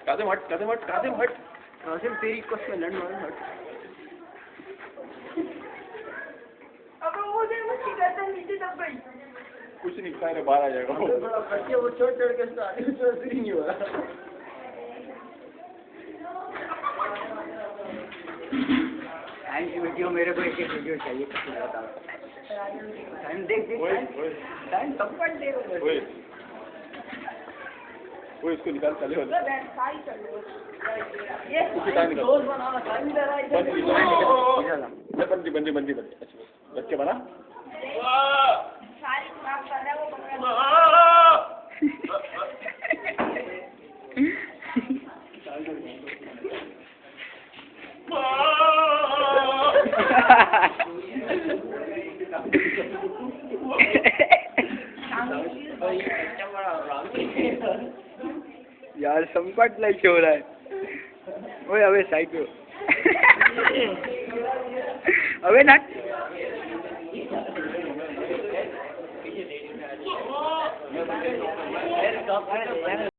कासिम हट, कासिम हट, कासिम हट। कासिम तेरी कसम लड़ने वाला हट। अब वो देख मुझे गर्दन नीचे दब गई। कुछ नहीं खा रहे, बाहर आ जाएगा वो। थोड़ा खर्चे वो चढ़ के स्टार्टिंग से शुरू नहीं हुआ। टाइम की वीडियो मेरे को एक वीडियो चाहिए, कुछ बताओ। टाइम देख टाइम सब कर दे। वो इसको निकाल चले हो। ये दोस्त बनाना टाइम ले रहा है। बंदी बंदी बंदी बंदी। अच्छा बच्चे बना। सारी खराब कर रहा है वो बकरा। यार संकट लाइक हो रहा है। ओए अबे साइड पे। अबे ना